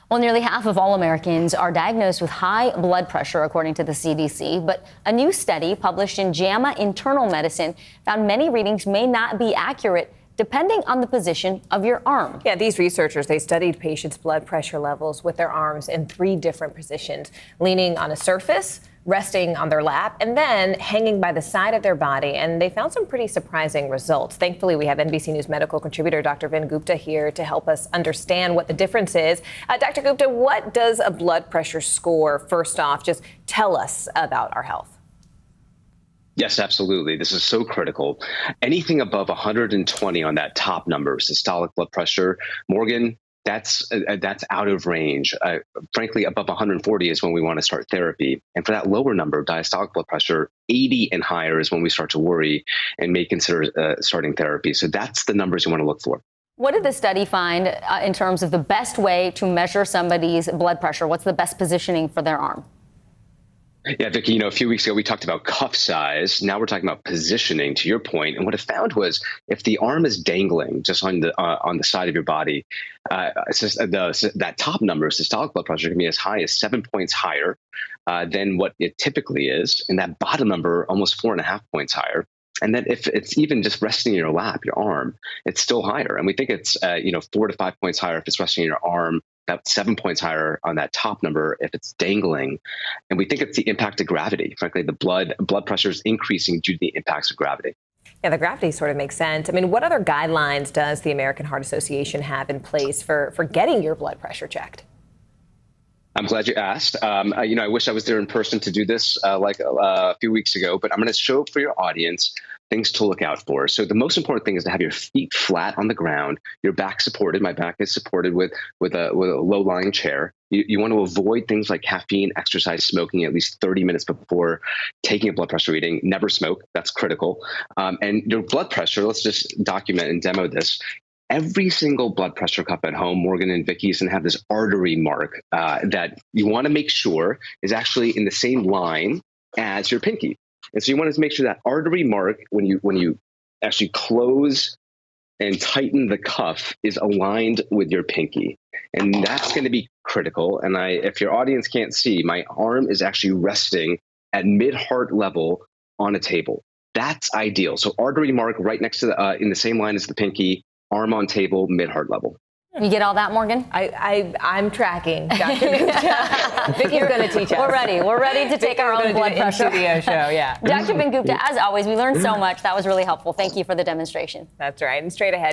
Well, nearly half of all Americans are diagnosed with high blood pressure, according to the CDC. But a new study published in JAMA Internal Medicine found many readings may not be accurate depending on the position of your arm. Yeah, these researchers, they studied patients' blood pressure levels with their arms in 3 different positions: leaning on a surface, resting on their lap, and then hanging by the side of their body. And they found some pretty surprising results. Thankfully, we have NBC News medical contributor Dr. Vin Gupta here to help us understand what the difference is. Dr. Gupta, what does a blood pressure score, first off, just tell us about our health? Yes, absolutely. This is so critical. Anything above 120 on that top number, systolic blood pressure, Morgan, that's out of range. Frankly, above 140 is when we want to start therapy. And for that lower number, diastolic blood pressure, 80 and higher is when we start to worry and may consider starting therapy. So that's the numbers you want to look for. What did the study find in terms of the best way to measure somebody's blood pressure? What's the best positioning for their arm? Yeah, Vicki, a few weeks ago, we talked about cuff size. Now we're talking about positioning, to your point. And what it found was if the arm is dangling just on the side of your body, that top number, systolic blood pressure, can be as high as 7 points higher than what it typically is. And that bottom number, almost 4.5 points higher. And then if it's even just resting in your lap, your arm, it's still higher. And we think it's 4 to 5 points higher if it's resting in your arm, about 7 points higher on that top number if it's dangling. And we think it's the impact of gravity. Frankly, the blood pressure is increasing due to the impacts of gravity. Yeah, the gravity sort of makes sense. I mean, what other guidelines does the American Heart Association have in place for getting your blood pressure checked? I'm glad you asked. I wish I was there in person to do this a few weeks ago, but I'm going to show for your audience things to look out for. So the most important thing is to have your feet flat on the ground, your back supported. My back is supported with a low-lying chair. You want to avoid things like caffeine, exercise, smoking at least 30 minutes before taking a blood pressure reading. Never smoke. That's critical. And your blood pressure, let's just document and demo this. Every single blood pressure cup at home, Morgan and Vicki, is going to have this artery mark that you want to make sure is actually in the same line as your pinky. And so you want to make sure that artery mark, when you actually close and tighten the cuff, is aligned with your pinky. And that's going to be critical. And if your audience can't see, my arm is actually resting at mid-heart level on a table. That's ideal. So artery mark right next to in the same line as the pinky, arm on table, mid-heart level. You get all that, Morgan? I'm tracking, Dr. Gupta. Vicki's going to teach us. We're ready to take our own blood pressure. In-studio show, yeah. Dr. Vin Gupta, as always, we learned so much. That was really helpful. Thank you for the demonstration. That's right. And straight ahead.